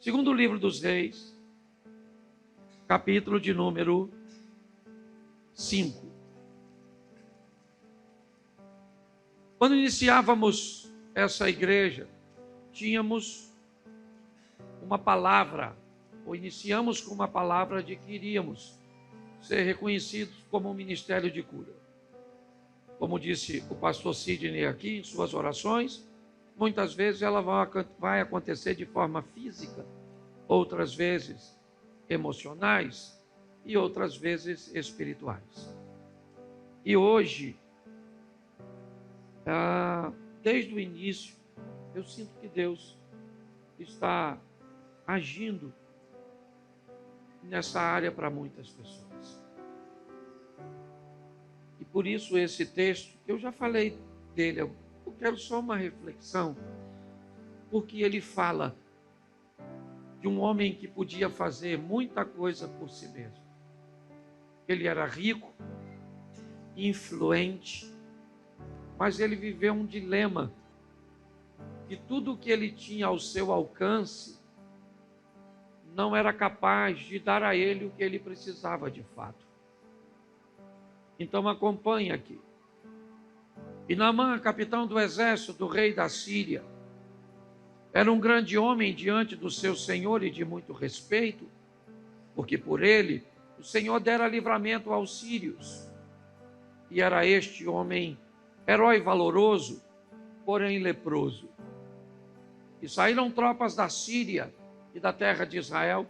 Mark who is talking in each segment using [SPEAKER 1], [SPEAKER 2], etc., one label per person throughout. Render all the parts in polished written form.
[SPEAKER 1] Segundo livro dos Reis, capítulo de número 5. Quando iniciávamos essa igreja, tínhamos uma palavra, ou iniciamos com uma palavra de que iríamos ser reconhecidos como um ministério de cura. Como disse o pastor Sidney aqui em suas orações, muitas vezes ela vai acontecer de forma física, outras vezes emocionais e outras vezes espirituais. E hoje, desde o início, eu sinto que Deus está agindo nessa área para muitas pessoas. E por isso esse texto, eu já falei dele, eu quero só uma reflexão, porque ele fala de um homem que podia fazer muita coisa por si mesmo. Ele era rico, influente, mas ele viveu um dilema, que tudo que ele tinha ao seu alcance não era capaz de dar a ele o que ele precisava de fato. Então acompanhe aqui. E Naamã, capitão do exército do rei da Síria, era um grande homem diante do seu senhor e de muito respeito, porque por ele o Senhor dera livramento aos sírios. E era este homem herói valoroso, porém leproso. E saíram tropas da Síria e da terra de Israel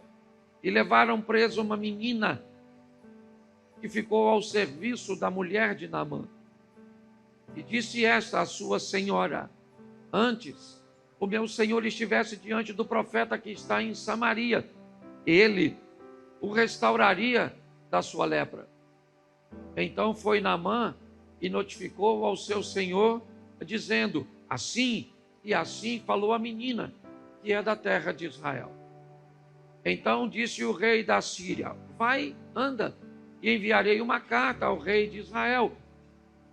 [SPEAKER 1] e levaram preso uma menina que ficou ao serviço da mulher de Naamã. E disse esta à sua senhora: antes o meu senhor estivesse diante do profeta que está em Samaria, ele o restauraria da sua lepra. Então foi Naamã e notificou ao seu senhor, dizendo: assim e assim falou a menina, que é da terra de Israel. Então disse o rei da Síria: vai, anda, e enviarei uma carta ao rei de Israel.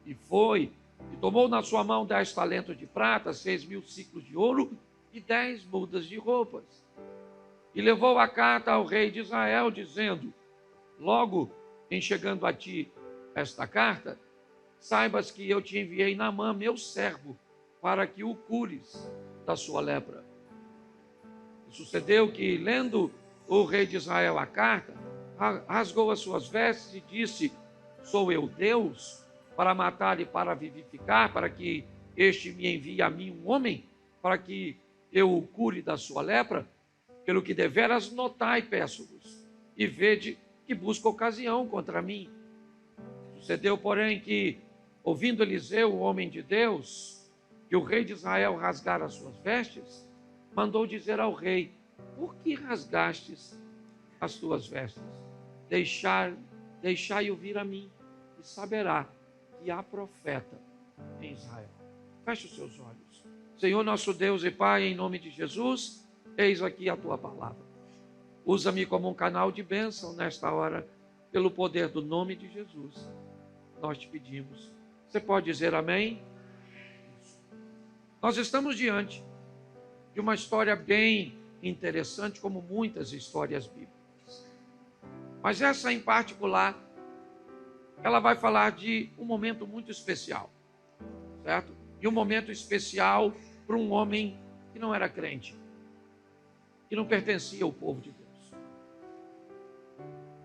[SPEAKER 1] E foi, e tomou na sua mão 10 talentos de prata, 6.000 siclos de ouro e 10 mudas de roupas. E levou a carta ao rei de Israel, dizendo: logo em chegando a ti esta carta, saibas que eu te enviei Naamã, meu servo, para que o cures da sua lepra. E sucedeu que, lendo o rei de Israel a carta, rasgou as suas vestes e disse: sou eu Deus para matar e para vivificar, para que este me envie a mim um homem, para que eu o cure da sua lepra? Pelo que deveras notai, peço-vos, e vede que busca ocasião contra mim. Sucedeu, porém, que, ouvindo Eliseu, o homem de Deus, que o rei de Israel rasgara as suas vestes, mandou dizer ao rei: por que rasgastes as tuas vestes? Deixai-o vir a mim, e saberá que há profeta em Israel. Feche os seus olhos. Senhor nosso Deus e Pai, em nome de Jesus, eis aqui a tua palavra. Usa-me como um canal de bênção nesta hora, pelo poder do nome de Jesus. Nós te pedimos. Você pode dizer amém? Nós estamos diante de uma história bem interessante, como muitas histórias bíblicas. Mas essa em particular, ela vai falar de um momento muito especial, certo? E um momento especial para um homem que não era crente, que não pertencia ao povo de Deus.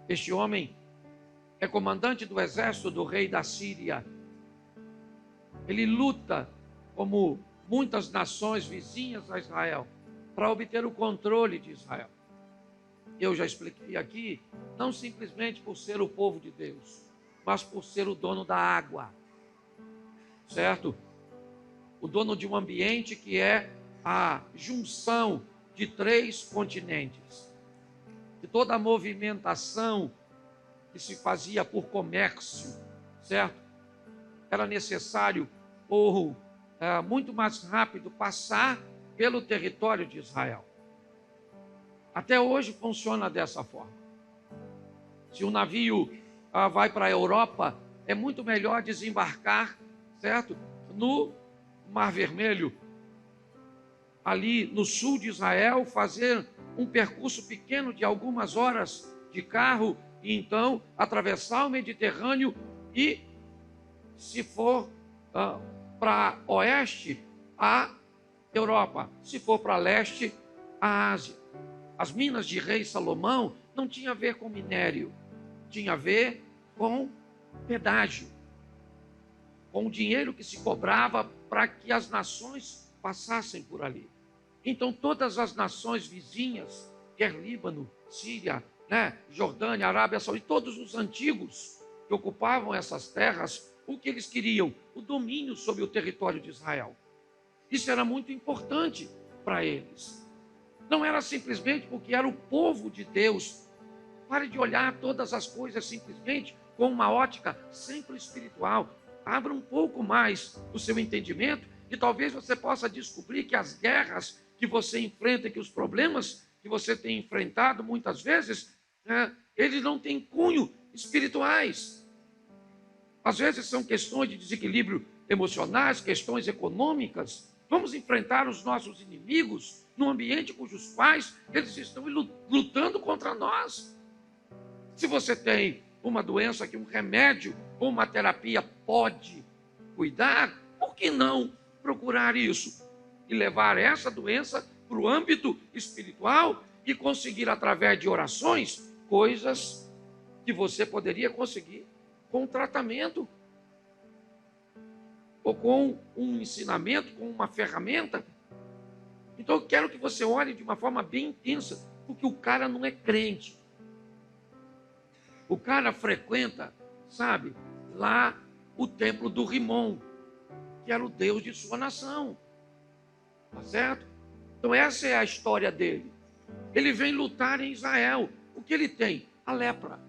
[SPEAKER 1] Este homem é comandante do exército do rei da Síria. Ele luta, como muitas nações vizinhas a Israel, para obter o controle de Israel. Eu já expliquei aqui, não simplesmente por ser o povo de Deus, mas por ser o dono da água, certo? O dono de um ambiente que é a junção de 3 continentes. E toda a movimentação que se fazia por comércio, certo? Era necessário, ou muito mais rápido, passar pelo território de Israel. Até hoje funciona dessa forma. Se um navio vai para a Europa, é muito melhor desembarcar, certo? No Mar Vermelho, ali no sul de Israel, fazer um percurso pequeno de algumas horas de carro e então atravessar o Mediterrâneo e, se for para oeste, a Europa, se for para leste, a Ásia. As minas de rei Salomão não tinha a ver com minério, tinha a ver com pedágio, com o dinheiro que se cobrava para que as nações passassem por ali. Então todas as nações vizinhas, quer Líbano, Síria, Jordânia, Arábia Saudita, todos os antigos que ocupavam essas terras, o que eles queriam? O domínio sobre o território de Israel. Isso era muito importante para eles. Não era simplesmente porque era o povo de Deus. Pare de olhar todas as coisas simplesmente com uma ótica sempre espiritual. Abra um pouco mais o seu entendimento e talvez você possa descobrir que as guerras que você enfrenta, que os problemas que você tem enfrentado muitas vezes, eles não têm cunho espirituais. Às vezes são questões de desequilíbrio emocionais, questões econômicas. Vamos enfrentar os nossos inimigos num ambiente cujos pais eles estão lutando contra nós. Se você tem uma doença que um remédio ou uma terapia pode cuidar, por que não procurar isso e levar essa doença para o âmbito espiritual e conseguir, através de orações, coisas que você poderia conseguir com tratamento ou com um ensinamento, com uma ferramenta? Então eu quero que você olhe de uma forma bem intensa, porque o cara não é crente. O cara frequenta, sabe, lá o templo do Rimon, que era o Deus de sua nação. Tá certo? Então essa é a história dele. Ele vem lutar em Israel. O que ele tem? A lepra,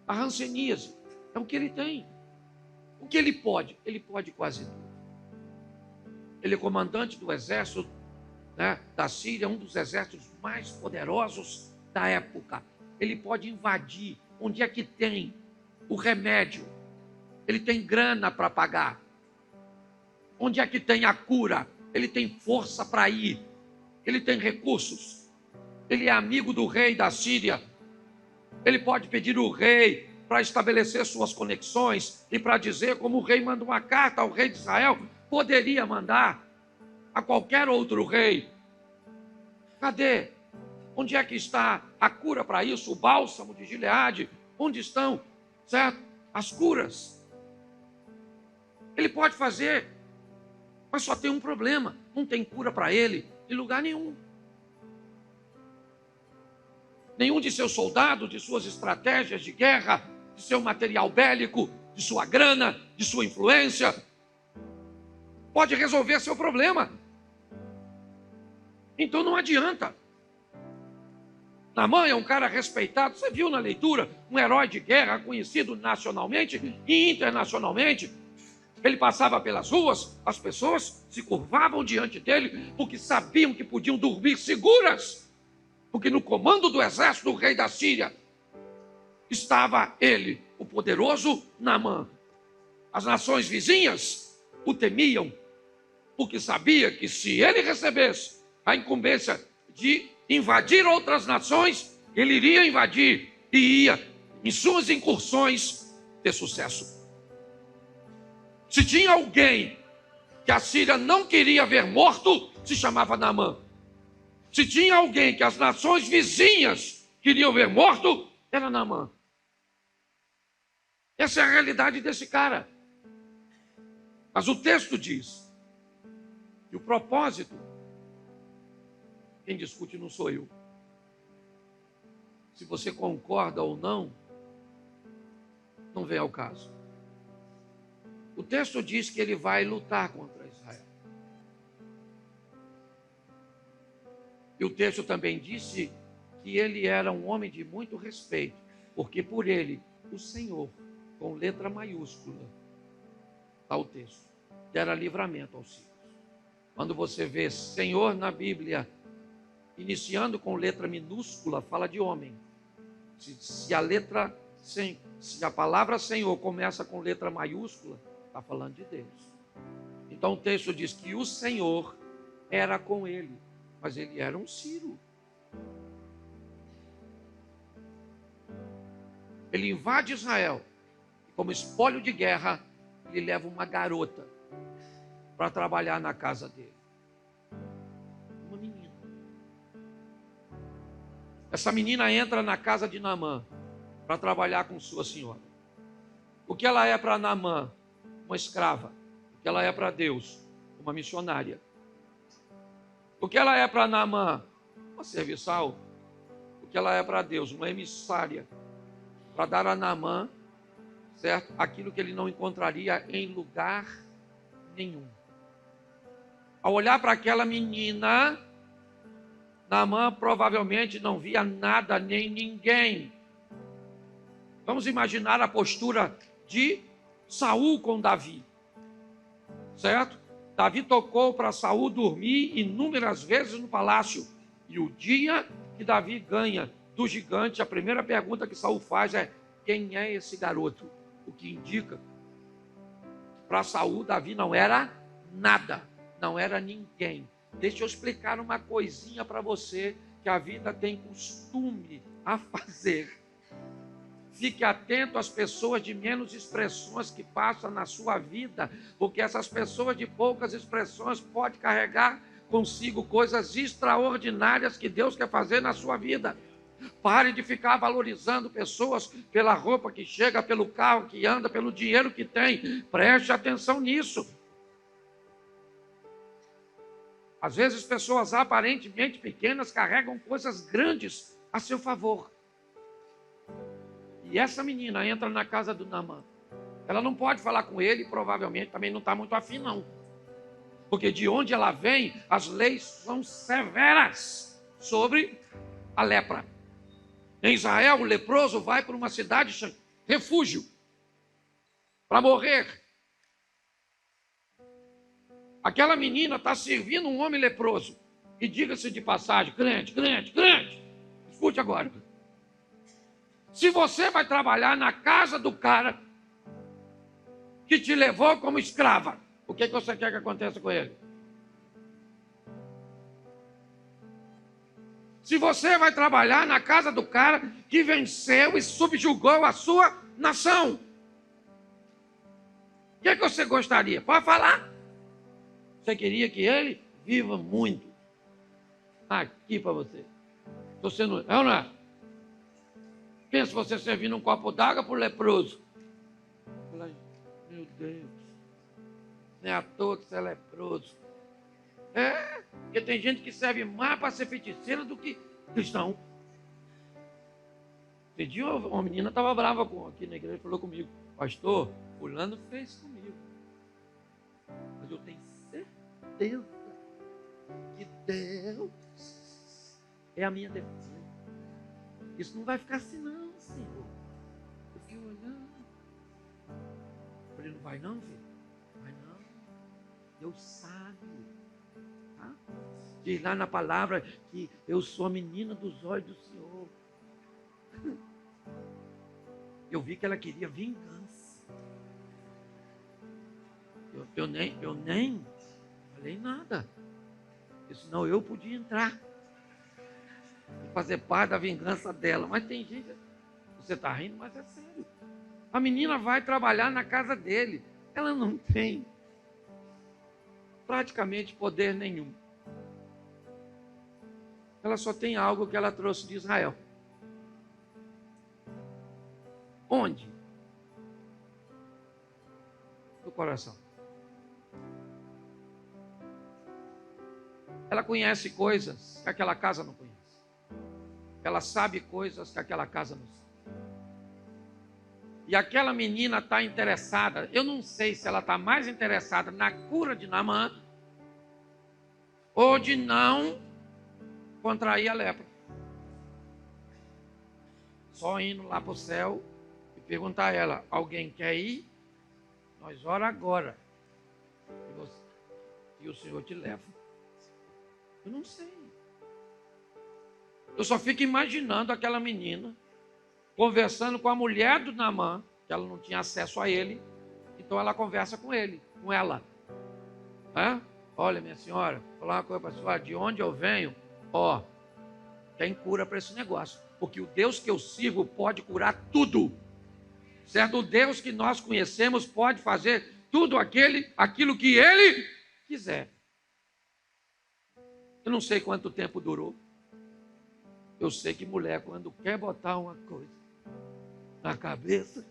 [SPEAKER 1] a hanseníase. É o que ele tem. O que ele pode? Ele pode quase tudo. Ele é comandante do exército da Síria, um dos exércitos mais poderosos da época. Ele pode invadir. Onde é que tem o remédio? Ele tem grana para pagar. Onde é que tem a cura? Ele tem força para ir. Ele tem recursos. Ele é amigo do rei da Síria. Ele pode pedir o rei para estabelecer suas conexões e para dizer, como o rei manda uma carta ao rei de Israel, poderia mandar a qualquer outro rei. Cadê? Onde é que está a cura para isso? O bálsamo de Gileade? Onde estão, certo, as curas? Ele pode fazer, mas só tem um problema. Não tem cura para ele em lugar nenhum. Nenhum de seus soldados, de suas estratégias de guerra, de seu material bélico, de sua grana, de sua influência, pode resolver seu problema. Então não adianta. Naamã é um cara respeitado, você viu na leitura, um herói de guerra conhecido nacionalmente e internacionalmente. Ele passava pelas ruas, as pessoas se curvavam diante dele porque sabiam que podiam dormir seguras, porque no comando do exército do rei da Síria estava ele, o poderoso Naamã. As nações vizinhas o temiam, porque sabia que se ele recebesse a incumbência de invadir outras nações, ele iria invadir e ia, em suas incursões, ter sucesso. Se tinha alguém que a Síria não queria ver morto, se chamava Naamã. Se tinha alguém que as nações vizinhas queriam ver morto, era Naamã. Essa é a realidade desse cara. Mas o texto diz que o propósito, quem discute não sou eu. Se você concorda ou não, não vem ao caso. O texto diz que ele vai lutar contra Israel. E o texto também disse que ele era um homem de muito respeito, porque por ele, o Senhor, com letra maiúscula, está o texto, dera livramento aos filhos. Quando você vê Senhor na Bíblia, iniciando com letra minúscula, fala de homem. Se a palavra Senhor começa com letra maiúscula, está falando de Deus. Então o texto diz que o Senhor era com ele, mas ele era um Ciro. Ele invade Israel. E como espólio de guerra, ele leva uma garota para trabalhar na casa dele. Uma menina. Essa menina entra na casa de Naamã para trabalhar com sua senhora. O que ela é para Naamã? Uma escrava. O que ela é para Deus? Uma missionária. O que ela é para Naamã? Uma serviçal. O que ela é para Deus? Uma emissária. Para dar a Naamã, certo? Aquilo que ele não encontraria em lugar nenhum. Ao olhar para aquela menina, Naamã provavelmente não via nada nem ninguém. Vamos imaginar a postura de Saul com Davi, certo? Davi tocou para Saul dormir inúmeras vezes no palácio. E o dia que Davi ganha do gigante, a primeira pergunta que Saul faz é: quem é esse garoto? O que indica para Saul, Davi não era nada, não era ninguém. Deixa eu explicar uma coisinha para você que a vida tem costume a fazer. Fique atento às pessoas de menos expressões que passam na sua vida, porque essas pessoas de poucas expressões podem carregar consigo coisas extraordinárias que Deus quer fazer na sua vida. Pare de ficar valorizando pessoas pela roupa que chega, pelo carro que anda, pelo dinheiro que tem. Preste atenção nisso. Às vezes pessoas aparentemente pequenas carregam coisas grandes a seu favor. E essa menina entra na casa do Naamã. Ela não pode falar com ele, provavelmente também não está muito afim, não. Porque de onde ela vem, as leis são severas sobre a lepra. Em Israel, o leproso vai para uma cidade, refúgio, para morrer. Aquela menina está servindo um homem leproso. E diga-se de passagem, crente. Escute agora. Se você vai trabalhar na casa do cara que te levou como escrava, o que você quer que aconteça com ele? Se você vai trabalhar na casa do cara que venceu e subjugou a sua nação, o que você gostaria? Pode falar. Você queria que ele viva muito. Aqui para você. Você não é ou não é? Pensa você servindo um copo d'água para o leproso. Meu Deus. Não é à toa que você é leproso. É, porque tem gente que serve mais para ser feiticeira do que cristão. Esse dia uma menina estava brava aqui na igreja e falou comigo: pastor, fulano fez comigo. Mas eu tenho certeza que Deus é a minha defesa. Isso não vai ficar assim não, Senhor. Eu fiquei olhando. Eu falei: não vai não, filho? Vai não. Deus sabe. Tá? Diz lá na palavra que eu sou a menina dos olhos do Senhor. Eu vi que ela queria vingança. Eu nem falei nada. Porque senão eu podia entrar e fazer parte da vingança dela. Mas tem gente, você está rindo, mas é sério. A menina vai trabalhar na casa dele. Ela não tem praticamente poder nenhum. Ela só tem algo que ela trouxe de Israel. Onde? No coração. Ela conhece coisas que aquela casa não conhece. Ela sabe coisas que aquela casa não sabe. E aquela menina está interessada. Eu não sei se ela está mais interessada na cura de Naamã ou de não contrair a lepra. Só indo lá para o céu e perguntar a ela: alguém quer ir? Nós ora agora. E o Senhor te leva. Eu não sei. Eu só fico imaginando aquela menina conversando com a mulher do Naamã, que ela não tinha acesso a ele, então ela conversa com ele, com ela. Olha, minha senhora, vou falar uma coisa para a senhora: de onde eu venho, tem cura para esse negócio. Porque o Deus que eu sirvo pode curar tudo. Certo? O Deus que nós conhecemos pode fazer tudo aquilo que Ele quiser. Eu não sei quanto tempo durou. Eu sei que mulher, quando quer botar uma coisa na cabeça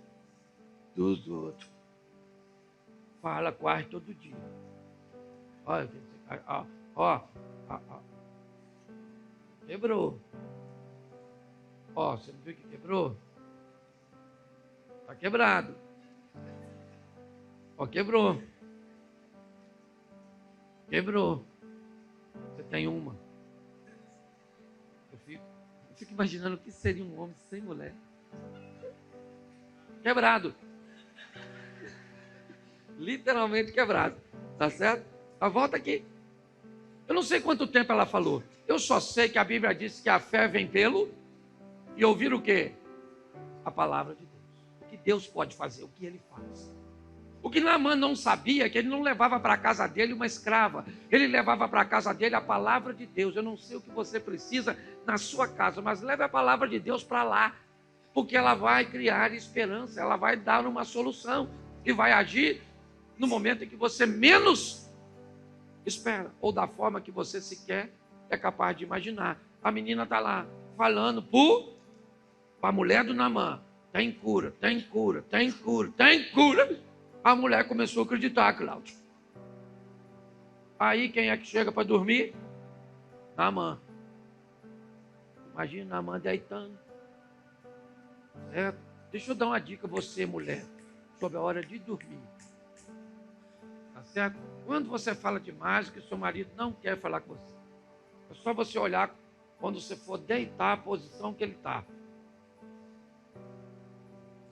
[SPEAKER 1] dos outros, fala quase todo dia. Olha, quebrou. Ó, você não viu que quebrou? Está quebrado. Ó, quebrou. Quebrou. Você tem uma. Eu fico imaginando o que seria um homem sem mulher. Quebrado. Literalmente quebrado. Tá certo? Mas volta aqui. Eu não sei quanto tempo ela falou. Eu só sei que a Bíblia diz que a fé vem pelo e ouvir o quê? A palavra de Deus. O que Deus pode fazer, o que Ele faz. O que Naamã não sabia é que ele não levava para a casa dele uma escrava. Ele levava para a casa dele a palavra de Deus. Eu não sei o que você precisa na sua casa, mas leve a palavra de Deus para lá. Porque ela vai criar esperança, ela vai dar uma solução. E vai agir no momento em que você menos espera. Ou da forma que você sequer é capaz de imaginar. A menina está lá falando para a mulher do Naamã. Tem cura, tem cura, tem cura, tem cura. A mulher começou a acreditar, Cláudio. Aí quem é que chega para dormir? Naamã. Imagina Naamã deitando. Certo? Deixa eu dar uma dica a você, mulher, sobre a hora de dormir. Tá certo? Quando você fala demais, que seu marido não quer falar com você. É só você olhar quando você for deitar a posição que ele está.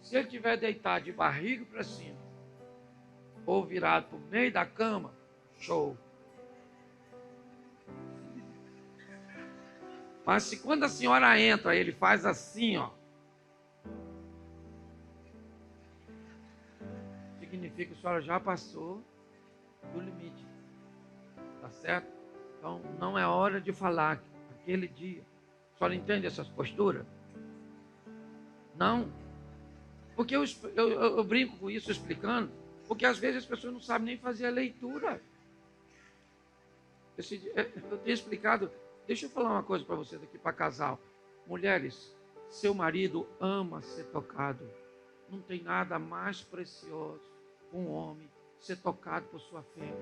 [SPEAKER 1] Se ele estiver deitado de barriga para cima, ou virado para o meio da cama, show. Mas se quando a senhora entra, ele faz assim, ó, significa que a senhora já passou do limite. Tá certo? Então, não é hora de falar aquele dia. A senhora entende essas posturas? Não. Porque eu brinco com isso explicando, porque às vezes as pessoas não sabem nem fazer a leitura. Eu tenho explicado. Deixa eu falar uma coisa para vocês aqui, para casal. Mulheres, seu marido ama ser tocado. Não tem nada mais precioso um homem ser tocado por sua fêmea.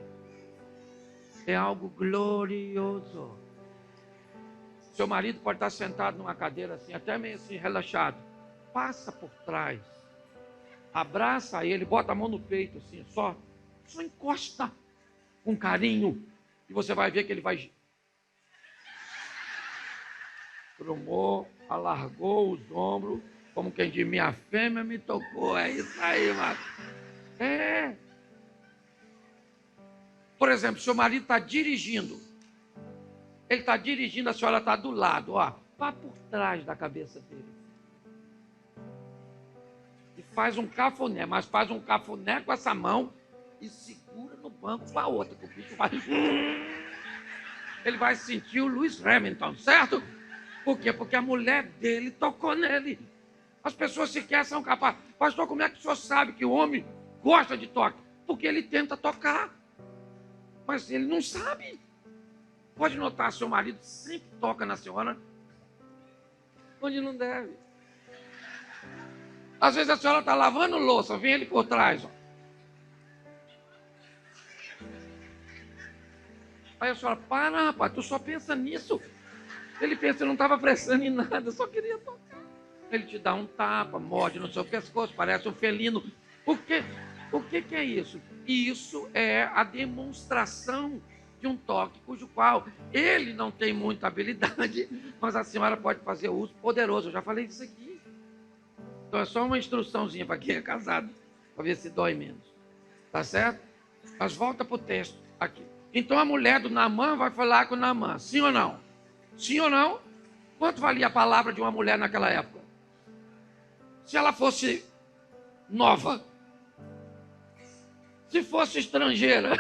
[SPEAKER 1] É algo glorioso. Seu marido pode estar sentado numa cadeira assim, até meio assim, relaxado. Passa por trás. Abraça ele, bota a mão no peito assim, só encosta com carinho. E você vai ver que ele vai... Cromou, alargou os ombros, como quem diz, minha fêmea me tocou. É isso aí, mano. É. Por exemplo, seu marido está dirigindo. Ele está dirigindo, a senhora está do lado, ó. Vá por trás da cabeça dele. E faz um cafuné, mas faz um cafuné com essa mão e segura no banco com a outra, que o bicho vai... Ele vai sentir o Lewis Hamilton, certo? Por quê? Porque a mulher dele tocou nele. As pessoas sequer são capazes. Pastor, como é que o senhor sabe que o homem gosta de toque? Porque ele tenta tocar. Mas ele não sabe. Pode notar, seu marido sempre toca na senhora onde não deve. Às vezes a senhora está lavando louça, vem ele por trás. Ó. Aí a senhora, para, rapaz, tu só pensa nisso. Ele pensa, eu não estava prestando em nada, eu só queria tocar. Ele te dá um tapa, morde no seu pescoço, parece um felino. Por quê? O que é isso? Isso é a demonstração de um toque cujo qual ele não tem muita habilidade, mas a senhora pode fazer uso poderoso. Eu já falei disso aqui. Então é só uma instruçãozinha para quem é casado, para ver se dói menos. Tá certo? Mas volta para o texto aqui. Então a mulher do Naamã vai falar com o Naamã. Sim ou não? Sim ou não? Quanto valia a palavra de uma mulher naquela época? Se ela fosse nova, se fosse estrangeira,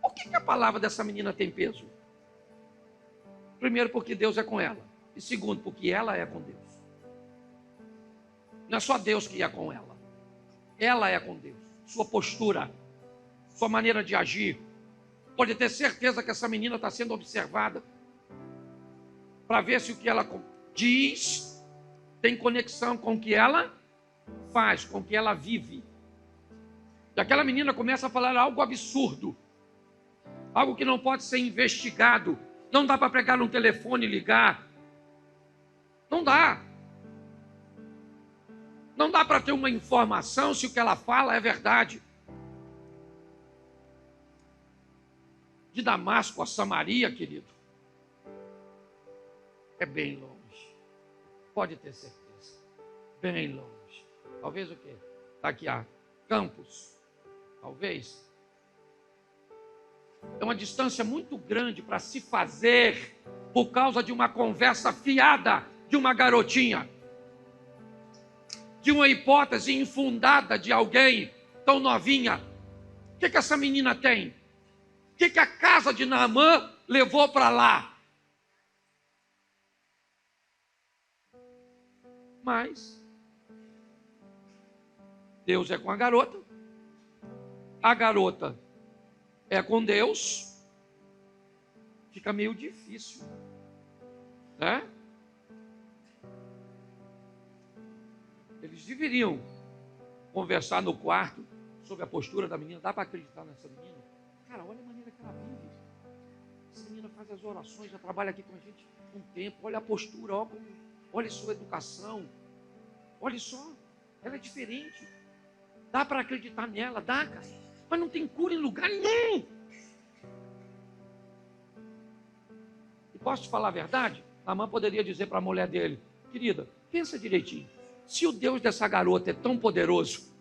[SPEAKER 1] por que a palavra dessa menina tem peso? Primeiro, porque Deus é com ela. E segundo, porque ela é com Deus. Não é só Deus que é com ela. Ela é com Deus. Sua postura, sua maneira de agir. Pode ter certeza que essa menina está sendo observada para ver se o que ela diz tem conexão com o que ela faz, com o que ela vive. E aquela menina começa a falar algo absurdo, algo que não pode ser investigado. Não dá para pegar no telefone e ligar. Não dá. Não dá para ter uma informação se o que ela fala é verdade. De Damasco a Samaria, querido, é bem longe. Pode ter certeza. Bem longe. Talvez o quê? Daqui a Campos. Talvez. É uma distância muito grande para se fazer por causa de uma conversa fiada de uma garotinha. De uma hipótese infundada de alguém tão novinha. O que essa menina tem? O que a casa de Naamã levou para lá? Mas Deus é com a garota é com Deus, fica meio difícil, né? Eles deveriam conversar no quarto sobre a postura da menina. Dá para acreditar nessa menina? Cara, olha a maneira que ela vive. Essa menina faz as orações, já trabalha aqui com a gente um tempo. Olha a postura, olha sua educação. Olha só, ela é diferente. Dá para acreditar nela, dá, cara. Mas não tem cura em lugar nenhum. E posso te falar a verdade? Naamã poderia dizer para a mulher dele: querida, pensa direitinho. Se o Deus dessa garota é tão poderoso,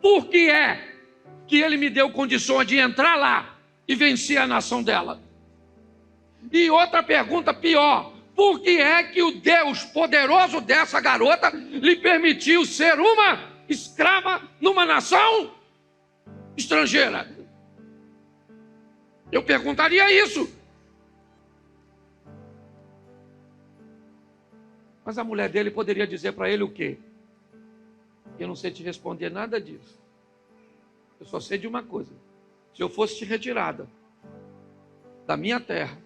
[SPEAKER 1] por que é que ele me deu condições de entrar lá e vencer a nação dela? E outra pergunta pior: por que é que o Deus poderoso dessa garota lhe permitiu ser uma escrava numa nação estrangeira? Eu perguntaria isso. Mas a mulher dele poderia dizer para ele o quê? Eu não sei te responder nada disso. Eu só sei de uma coisa: se eu fosse te retirada da minha terra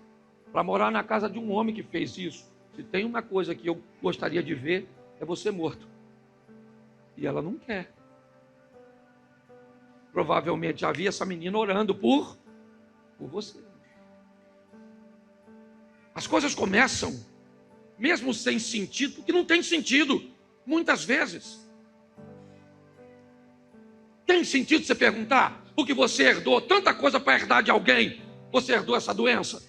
[SPEAKER 1] para morar na casa de um homem que fez isso, se tem uma coisa que eu gostaria de ver, é você morto. E ela não quer. Provavelmente havia essa menina orando por você. As coisas começam mesmo sem sentido, porque não tem sentido, muitas vezes. Tem sentido você perguntar por que você herdou tanta coisa para herdar de alguém? Você herdou essa doença?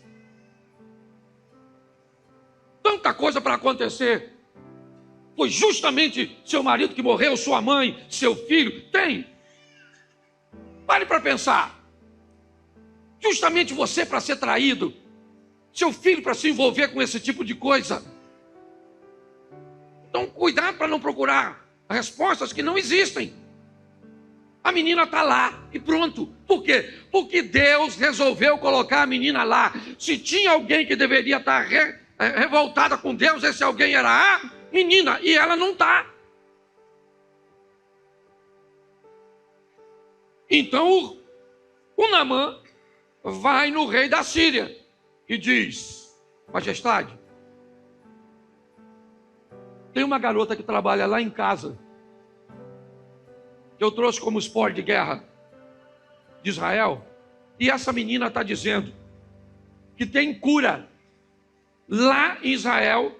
[SPEAKER 1] Tanta coisa para acontecer. Foi justamente seu marido que morreu, sua mãe, seu filho. Tem. Pare para pensar. Justamente você para ser traído. Seu filho para se envolver com esse tipo de coisa. Então, cuidado para não procurar respostas que não existem. A menina está lá e pronto. Por quê? Porque Deus resolveu colocar a menina lá. Se tinha alguém que deveria estar revoltada com Deus, esse alguém era a menina. E ela não está. Então, o Naamã vai no rei da Síria e diz: majestade, tem uma garota que trabalha lá em casa, que eu trouxe como espólio de guerra de Israel, e essa menina está dizendo que tem cura lá em Israel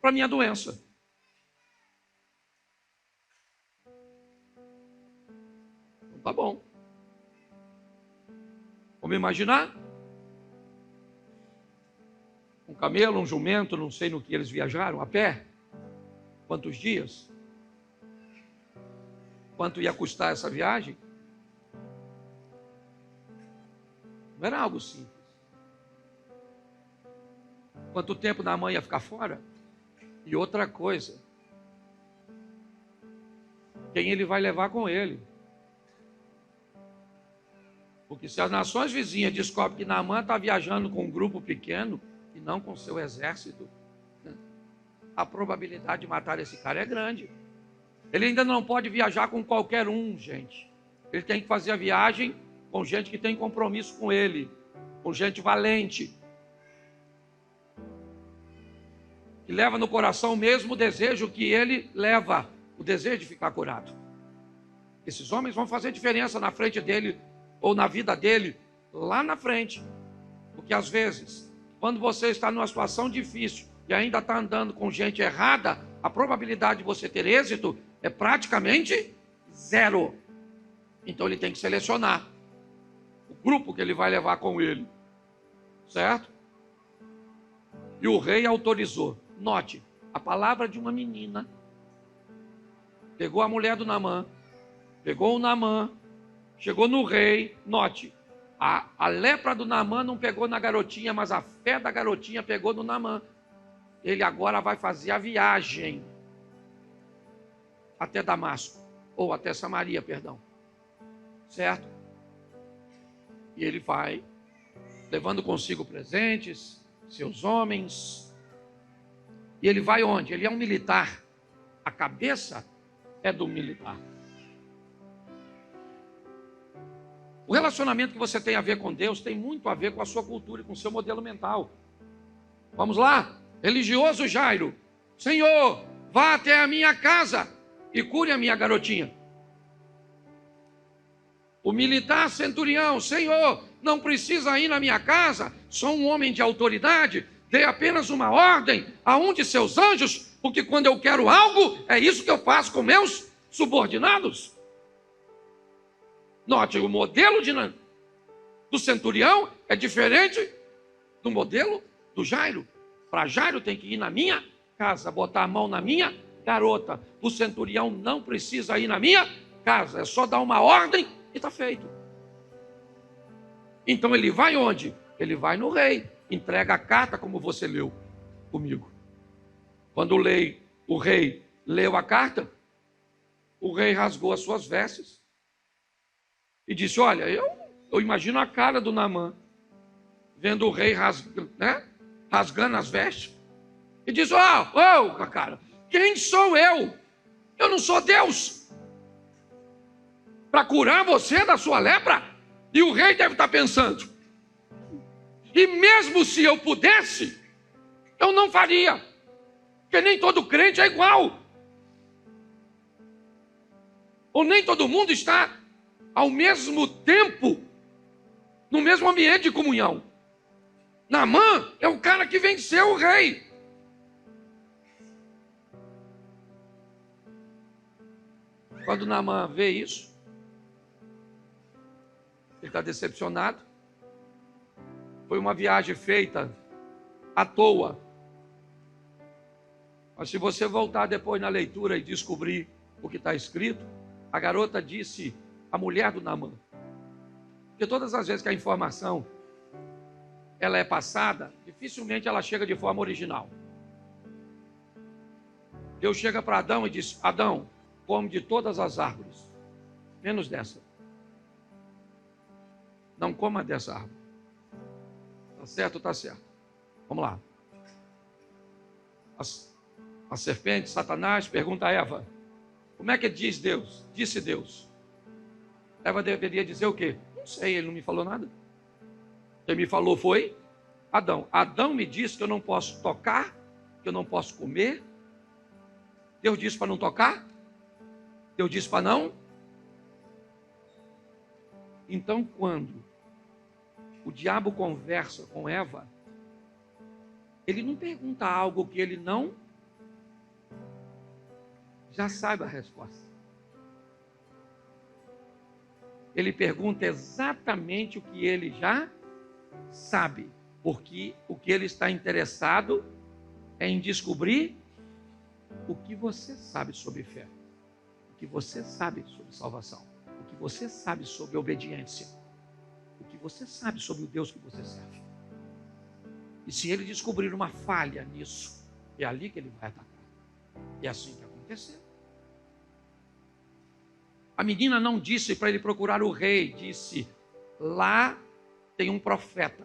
[SPEAKER 1] para minha doença. Então, tá bom. Vamos imaginar? Um camelo, um jumento, não sei no que eles viajaram, a pé. Quantos dias? Quanto ia custar essa viagem? Não era algo simples. Quanto tempo da mãe ia ficar fora? E outra coisa, quem ele vai levar com ele? Porque se as nações vizinhas descobrem que Naamã está viajando com um grupo pequeno, e não com seu exército, a probabilidade de matar esse cara é grande. Ele ainda não pode viajar com qualquer um, gente. Ele tem que fazer a viagem com gente que tem compromisso com ele, com gente valente, que leva no coração o mesmo desejo que ele leva, o desejo de ficar curado. Esses homens vão fazer diferença na frente dele, ou na vida dele, lá na frente. Porque às vezes, quando você está numa situação difícil e ainda está andando com gente errada, a probabilidade de você ter êxito é praticamente zero. Então ele tem que selecionar o grupo que ele vai levar com ele, certo? E o rei autorizou. Note, a palavra de uma menina pegou a mulher do Naamã, pegou o Naamã, chegou no rei. Note, a lepra do Naamã não pegou na garotinha, mas a fé da garotinha pegou no Naamã. Ele agora vai fazer a viagem até Damasco, ou até Samaria, perdão, certo? E ele vai levando consigo presentes, seus homens. E ele vai onde? Ele é um militar. A cabeça é do militar. O relacionamento que você tem a ver com Deus tem muito a ver com a sua cultura e com o seu modelo mental. Vamos lá? Religioso Jairo. Senhor, vá até a minha casa e cure a minha garotinha. O militar centurião. Senhor, não precisa ir na minha casa. Sou um homem de autoridade. Dê apenas uma ordem a um de seus anjos, porque quando eu quero algo, é isso que eu faço com meus subordinados. Note, o modelo do centurião é diferente do modelo do Jairo. Para Jairo tem que ir na minha casa, botar a mão na minha garota. O centurião não precisa ir na minha casa, é só dar uma ordem e está feito. Então ele vai onde? Ele vai no rei, entrega a carta como você leu comigo. Quando o rei leu a carta, o rei rasgou as suas vestes e disse, olha, eu imagino a cara do Naamã, vendo o rei rasgando as vestes, e diz, cara, quem sou eu? Eu não sou Deus para curar você da sua lepra? E o rei deve estar pensando, e mesmo se eu pudesse, eu não faria, porque nem todo crente é igual, ou nem todo mundo está ao mesmo tempo no mesmo ambiente de comunhão. Naamã é o cara que venceu o rei. Quando Naamã vê isso, ele está decepcionado. Foi uma viagem feita à toa. Mas se você voltar depois na leitura e descobrir o que está escrito, a garota disse, a mulher do Naamã. Porque todas as vezes que a informação ela é passada, dificilmente ela chega de forma original. Deus chega para Adão e diz, Adão, come de todas as árvores, menos dessa. Não coma dessa árvore. Está certo ou está certo? Vamos lá. A serpente, Satanás, pergunta a Eva, como é que diz Deus? Disse Deus. Eva deveria dizer o quê? Não sei, ele não me falou nada. Quem me falou foi Adão. Adão me disse que eu não posso tocar, que eu não posso comer. Deus disse para não tocar? Deus disse para não? Então, quando o diabo conversa com Eva, ele não pergunta algo que ele não já saiba a resposta. Ele pergunta exatamente o que ele já sabe, porque o que ele está interessado é em descobrir o que você sabe sobre fé, o que você sabe sobre salvação, o que você sabe sobre obediência, o que você sabe sobre o Deus que você serve. E se ele descobrir uma falha nisso, é ali que ele vai atacar. É assim que aconteceu. A menina não disse para ele procurar o rei, disse, lá tem um profeta.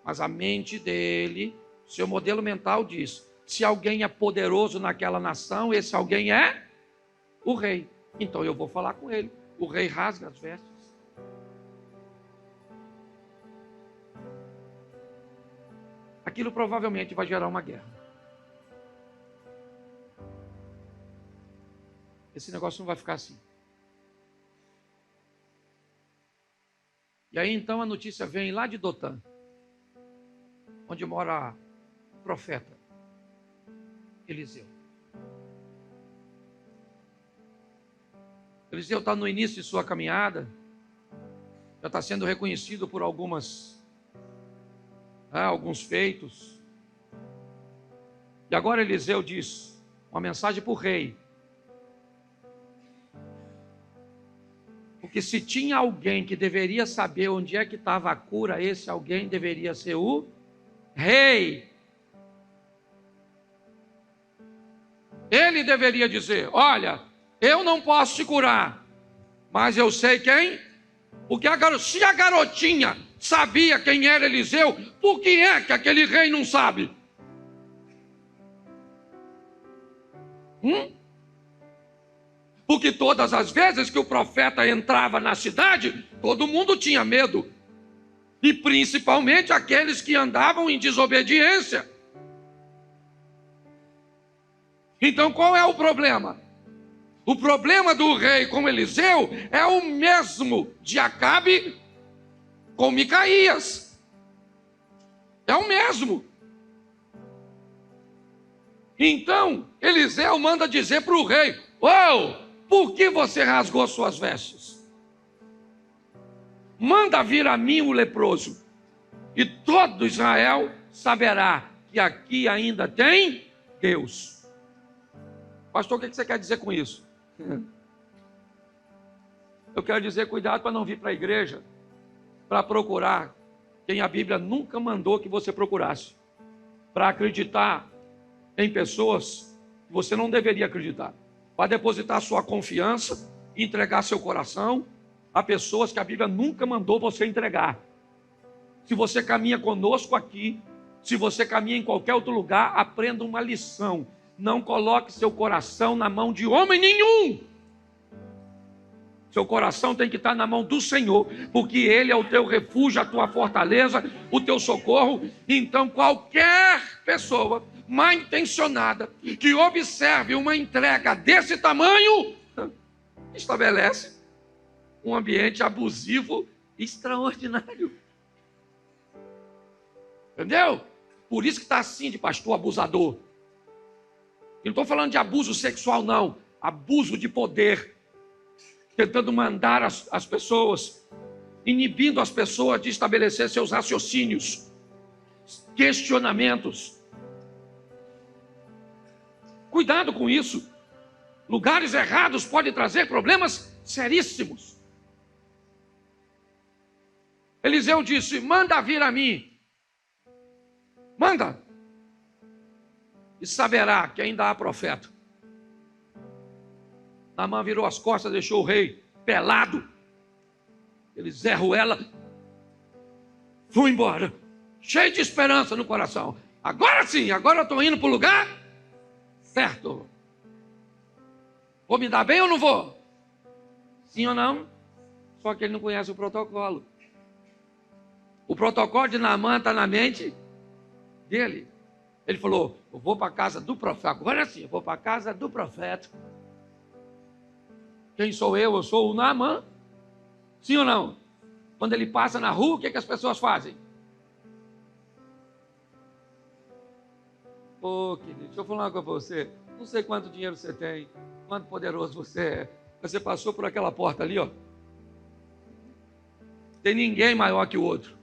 [SPEAKER 1] Mas a mente dele Seu modelo mental diz: se alguém é poderoso naquela nação, esse alguém é o rei. Então eu vou falar com ele. O rei rasga as vestes. Aquilo provavelmente vai gerar uma guerra. Esse negócio não vai ficar assim. E aí então a notícia vem lá de Dotã, onde mora o profeta Eliseu. Eliseu está no início de sua caminhada, já está sendo reconhecido por alguns feitos. E agora Eliseu diz uma mensagem para o rei. Porque se tinha alguém que deveria saber onde é que estava a cura, esse alguém deveria ser o rei. Ele deveria dizer: olha, eu não posso te curar, mas eu sei quem. Porque se a garotinha sabia quem era Eliseu, por que é que aquele rei não sabe? Porque todas as vezes que o profeta entrava na cidade, todo mundo tinha medo. E principalmente aqueles que andavam em desobediência. Então qual é o problema? O problema do rei com Eliseu é o mesmo de Acabe com Micaías. É o mesmo. Então Eliseu manda dizer para o rei: por que você rasgou suas vestes? Manda vir a mim o leproso, e todo Israel saberá que aqui ainda tem Deus. Pastor, o que você quer dizer com isso? Eu quero dizer, cuidado para não vir para a igreja para procurar quem a Bíblia nunca mandou que você procurasse, para acreditar em pessoas que você não deveria acreditar, para depositar sua confiança e entregar seu coração a pessoas que a Bíblia nunca mandou você entregar. Se você caminha conosco aqui, se você caminha em qualquer outro lugar, aprenda uma lição: não coloque seu coração na mão de homem nenhum. Seu coração tem que estar na mão do Senhor, porque Ele é o teu refúgio, a tua fortaleza, o teu socorro. Então qualquer pessoa mal intencionada que observe uma entrega desse tamanho, estabelece um ambiente abusivo extraordinário. Entendeu? Por isso que está assim de pastor abusador. Eu não estou falando de abuso sexual, não. Abuso de poder. Tentando mandar as pessoas, inibindo as pessoas de estabelecer seus raciocínios, questionamentos. Cuidado com isso. Lugares errados podem trazer problemas seríssimos. Eliseu disse: manda vir a mim. Manda. E saberá que ainda há profeta. Naamã virou as costas, deixou o rei pelado. Ele zerrou ela. Fui embora, cheio de esperança no coração. Agora sim, agora eu estou indo para o lugar certo. Vou me dar bem ou não vou? Sim ou não? Só que ele não conhece o protocolo. O protocolo de Naamã está na mente dele. Ele falou: eu vou para a casa do profeta. Agora sim, eu vou para a casa do profeta. Quem sou eu? Eu sou o Naamã. Sim ou não? Quando ele passa na rua, o que as pessoas fazem? Querido, deixa eu falar uma coisa para você. Não sei quanto dinheiro você tem, quanto poderoso você é. Você passou por aquela porta ali, ó. Tem ninguém maior que o outro.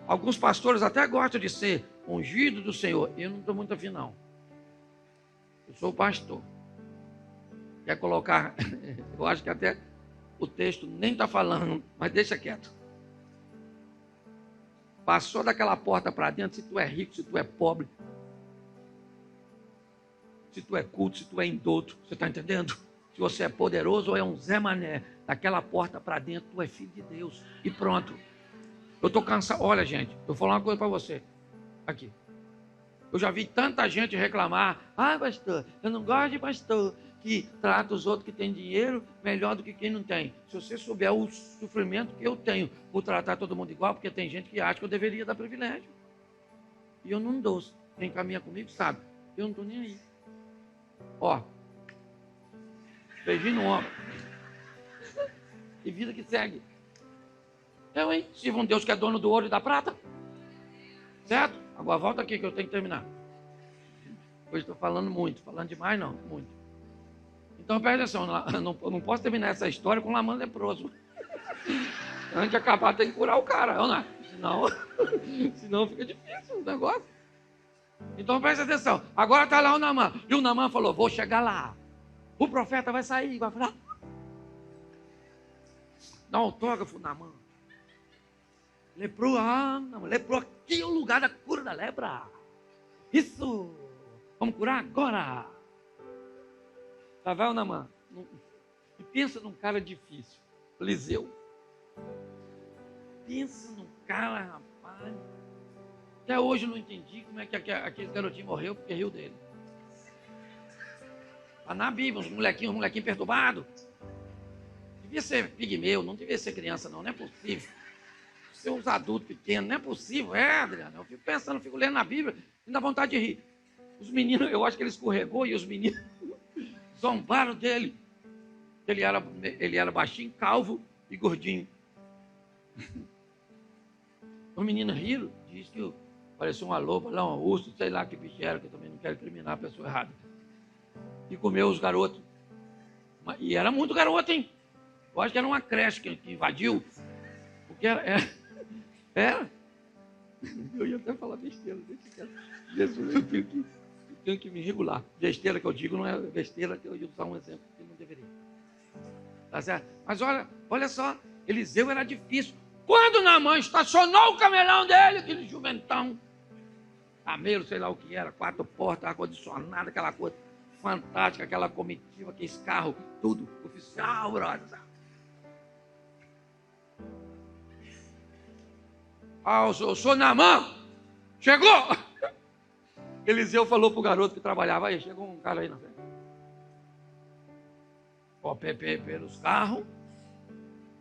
[SPEAKER 1] Alguns pastores até gostam de ser ungido do Senhor. Eu não estou muito afim, não. Eu sou pastor. Quer colocar, eu acho que até o texto nem está falando, mas deixa quieto. Passou daquela porta para dentro, se tu é rico, se tu é pobre, se tu é culto, se tu é indouto, você está entendendo? Se você é poderoso ou é um Zé Mané, daquela porta para dentro, tu é filho de Deus. E pronto. Eu estou cansado. Olha, gente, eu vou falar uma coisa para você. Aqui. Eu já vi tanta gente reclamar: ah, pastor, eu não gosto de pastor que trata os outros que têm dinheiro melhor do que quem não tem. Se você souber o sofrimento que eu tenho por tratar todo mundo igual, porque tem gente que acha que eu deveria dar privilégio. E eu não dou. Quem caminha comigo sabe. Eu não estou nem aí. Ó. Beijinho no ombro. E vida que segue. Eu, hein? Sirva um Deus que é dono do ouro e da prata. Certo? Agora volta aqui que eu tenho que terminar. Hoje estou falando muito. Falando demais não, muito. Então presta atenção. Não posso terminar essa história com um lamã leproso. Antes de acabar tem que curar o cara. Não. Senão fica difícil o negócio. Então presta atenção. Agora está lá o Naamã. E o Naamã falou: vou chegar lá. O profeta vai sair, vai falar. Dá um autógrafo, Naamã. Lepro, lepro, aqui é o lugar da cura da lepra. Isso. Vamos curar agora. Lá vai o Naamã. E pensa num cara difícil. Eliseu. Pensa num cara, rapaz. Até hoje eu não entendi como é que aquele garotinho morreu porque riu dele. Está na Bíblia, uns molequinhos perturbados. Devia ser pigmeu, não devia ser criança não é possível. Ser uns adultos pequenos, não é possível. Adriano, eu fico pensando, fico lendo na Bíblia e dá vontade de rir. Os meninos, eu acho que ele escorregou e os meninos zombaram dele. Ele era baixinho, calvo e gordinho. Os meninos riram, diz que parecia uma loba, lá um urso, sei lá que bicho era, que eu também não quero incriminar a pessoa errada. E comeu os garotos. E era muito garoto, hein? Eu acho que era uma creche que invadiu. Porque era. Eu ia até falar besteira. Eu tenho que me regular. Besteira que eu digo não é besteira, que eu ia usar um exemplo que não deveria. Tá certo? Mas olha só, Eliseu era difícil. Quando Naamã estacionou o camelão dele, aquele jumentão, camelo, sei lá o que era, 4 portas, ar-condicionado, aquela coisa fantástica, aquela comitiva, aquele carro, tudo oficial, brother. Eu sou Naamã, chegou! Eliseu falou para o garoto que trabalhava, aí chegou um cara aí na frente. Ó, pelos carros,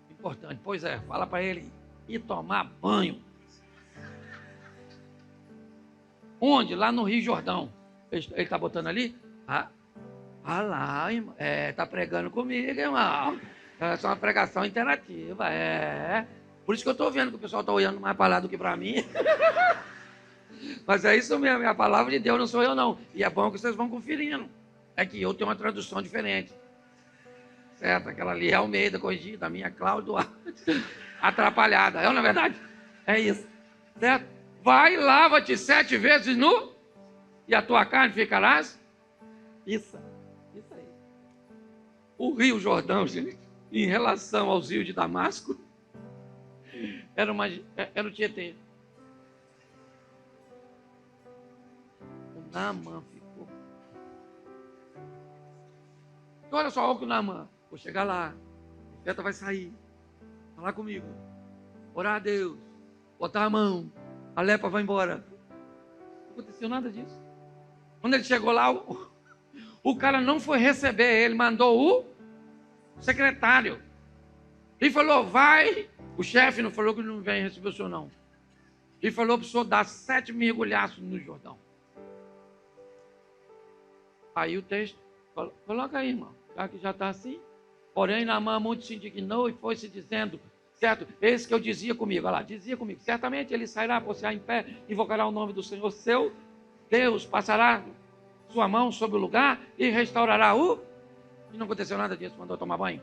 [SPEAKER 1] importante, pois é, fala para ele ir tomar banho. Onde? Lá no Rio Jordão. Ele está botando ali? Lá, irmão. Está pregando comigo, irmão. É só uma pregação interativa, Por isso que eu estou vendo que o pessoal está olhando mais para lá do que para mim. Mas é isso mesmo, é a palavra de Deus, não sou eu não. E é bom que vocês vão conferindo. É que eu tenho uma tradução diferente. Certo? Aquela ali é Almeida corrigida, a minha Cláudio atrapalhada. Não é verdade? É isso. Certo? Vai, lava-te 7 vezes nu e a tua carne ficarás. Isso aí. O Rio Jordão, gente, em relação aos rios de Damasco, era o Tietê. O Naamã ficou. Então, olha só, olha o Naamã. Vou chegar lá, o profeta vai sair, falar comigo, orar a Deus, botar a mão, a lepra vai embora. Não aconteceu nada disso. Quando ele chegou lá, o cara não foi receber ele, mandou o secretário. Ele falou, vai. O chefe não falou que não vem receber o senhor, não. Ele falou para o senhor dar 7 mergulhaços no Jordão. Aí o texto, coloca aí, irmão, já que já está assim. Porém, Naamã muito se indignou e foi se dizendo, certo? Esse que eu dizia comigo, olha lá, dizia comigo, certamente ele sairá, possuirá em pé, invocará o nome do Senhor seu Deus, passará sua mão sobre o lugar e restaurará E não aconteceu nada disso, mandou tomar banho.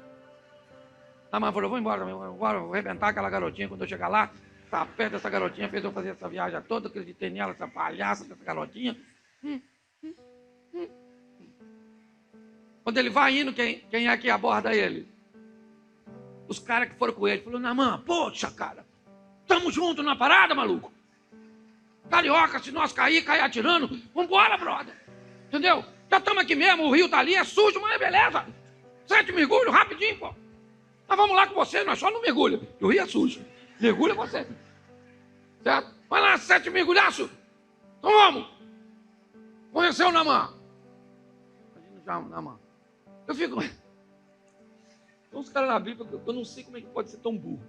[SPEAKER 1] Naamã falou, vou embora, vou arrebentar aquela garotinha quando eu chegar lá, tá perto dessa garotinha, fez eu fazer essa viagem toda, acreditei nela, essa palhaça dessa garotinha. Quando ele vai indo, quem é que aborda ele? Os caras que foram com ele. Falou, Naamã, poxa, cara, estamos juntos na parada, maluco. Carioca, se nós cair atirando, vambora, brother. Entendeu? Já estamos aqui mesmo, o rio está ali, é sujo, mas é beleza. 7 mergulhos, rapidinho, pô. Nós vamos lá com você, nós só não mergulha. O rio é sujo. Mergulha você. Certo? Vai lá, 7 mergulhaços. Então vamos! Conheceu o Naamã. Imagina já o Naamã. Eu fico... Tem uns caras na Bíblia que eu não sei como é que pode ser tão burro.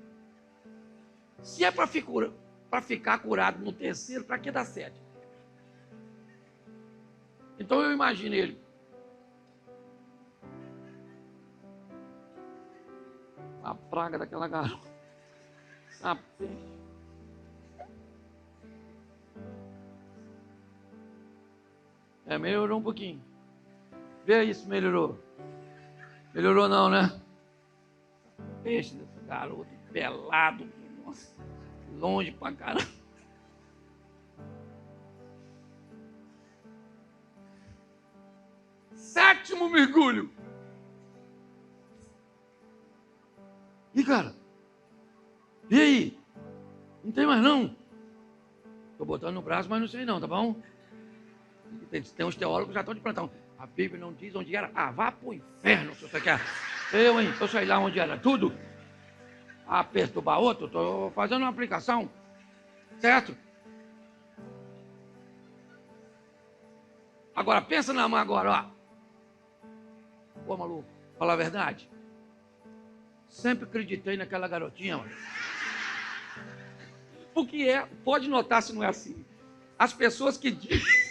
[SPEAKER 1] Se é para ficar curado no terceiro, para que dar 7? Então eu imagino ele. A praga daquela garota. A peixe. Melhorou um pouquinho. Vê aí se melhorou. Melhorou não, né? Peixe desse garoto pelado. Nossa, longe pra caramba. Sétimo mergulho. E cara, e aí? Não tem mais não? Tô botando no braço, mas não sei não, tá bom? Tem uns teólogos que já estão de plantão. A Bíblia não diz onde era. Ah, vá pro inferno se você quer. Eu sei lá onde era tudo. Ah, perturbar outro, tô fazendo uma aplicação. Certo? Agora, pensa na mão agora, ó. Pô, maluco, falar a verdade. Sempre acreditei naquela garotinha, mano. Porque pode notar se não é assim. As pessoas que dizem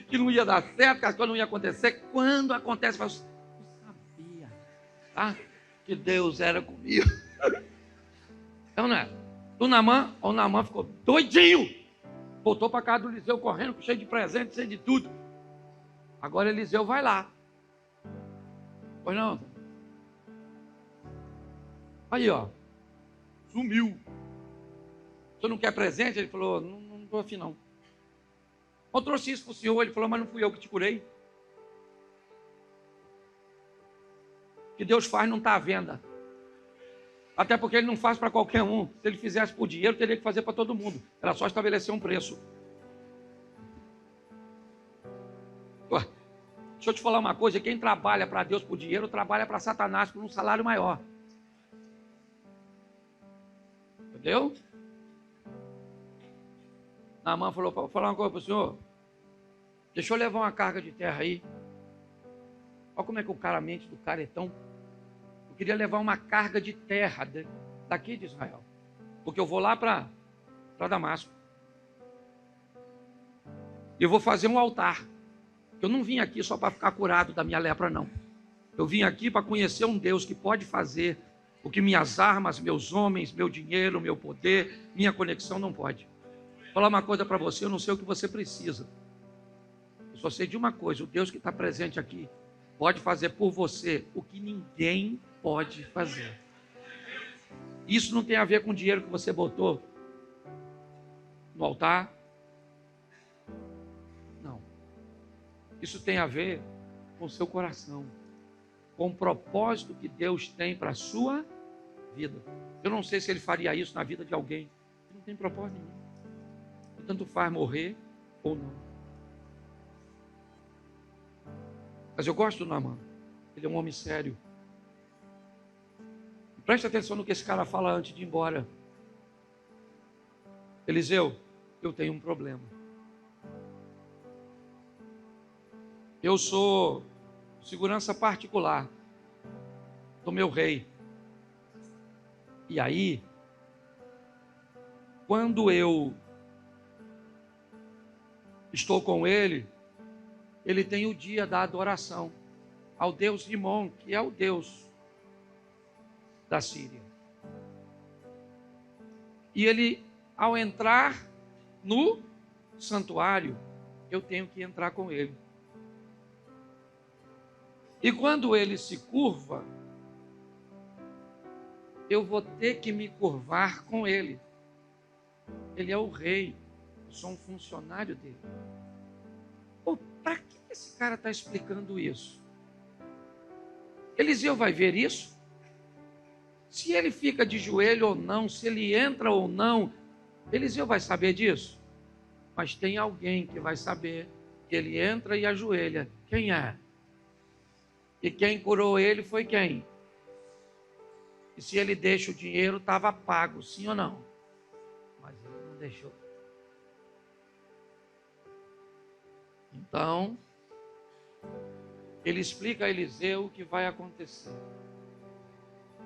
[SPEAKER 1] que não ia dar certo, que as coisas não iam acontecer, quando acontece, eu sabia, tá? Que Deus era comigo. Então, né? O Naamã ficou doidinho. Voltou para casa do Eliseu correndo, cheio de presente, cheio de tudo. Agora Eliseu vai lá. Pois não? Aí, ó. Sumiu. Você não quer presente? Ele falou, não estou afim não. Eu trouxe isso para o senhor. Ele falou, mas não fui eu que te curei. O que Deus faz não está à venda. Até porque ele não faz para qualquer um. Se ele fizesse por dinheiro, teria que fazer para todo mundo. Era só estabelecer um preço. Ué, deixa eu te falar uma coisa. Quem trabalha para Deus por dinheiro, trabalha para Satanás por um salário maior. Entendeu? Naamã falou, vou falar uma coisa para o senhor. Deixa eu levar uma carga de terra aí. Olha como é que a mente do cara é tão... Eu queria levar uma carga de terra daqui de Israel. Porque eu vou lá para Damasco. E eu vou fazer um altar. Eu não vim aqui só para ficar curado da minha lepra, não. Eu vim aqui para conhecer um Deus que pode fazer o que minhas armas, meus homens, meu dinheiro, meu poder, minha conexão não pode. Vou falar uma coisa para você, eu não sei o que você precisa. Eu só sei de uma coisa, o Deus que está presente aqui pode fazer por você o que ninguém pode fazer. Isso não tem a ver com o dinheiro que você botou no altar. Não. Isso tem a ver com o seu coração, com o propósito que Deus tem para a sua vida. Eu não sei se Ele faria isso na vida de alguém. Não tem propósito nenhum. Tanto faz morrer ou não. Mas eu gosto do Naamã. Ele é um homem sério. Preste atenção no que esse cara fala antes de ir embora. Eliseu, eu tenho um problema. Eu sou segurança particular do meu rei. E aí, quando eu estou com ele, ele tem o dia da adoração ao Deus Rimon, que é o Deus da Síria. E ele, ao entrar no santuário, eu tenho que entrar com ele. E quando ele se curva, eu vou ter que me curvar com ele. Ele é o rei, eu sou um funcionário dele. Pô, para que esse cara está explicando isso? Eliseu vai ver isso? Se ele fica de joelho ou não, se ele entra ou não, Eliseu vai saber disso? Mas tem alguém que vai saber que ele entra e ajoelha. Quem é? E quem curou ele foi quem? E se ele deixa o dinheiro, estava pago, sim ou não? Mas ele não deixou. Então, ele explica a Eliseu o que vai acontecer.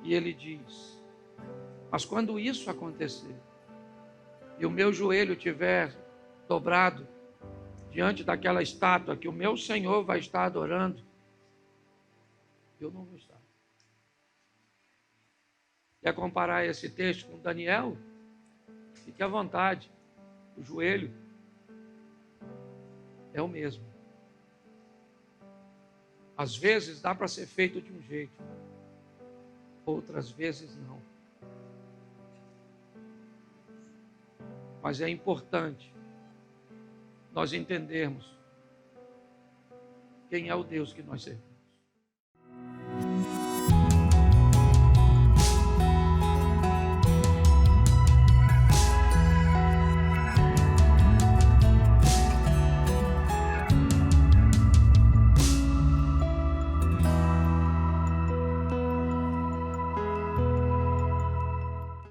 [SPEAKER 1] E ele diz: mas quando isso acontecer, e o meu joelho tiver dobrado diante daquela estátua que o meu Senhor vai estar adorando, eu não vou estar. Quer comparar esse texto com Daniel? Fique à vontade. O joelho é o mesmo. Às vezes dá para ser feito de um jeito, outras vezes não. Mas é importante nós entendermos quem é o Deus que nós servimos.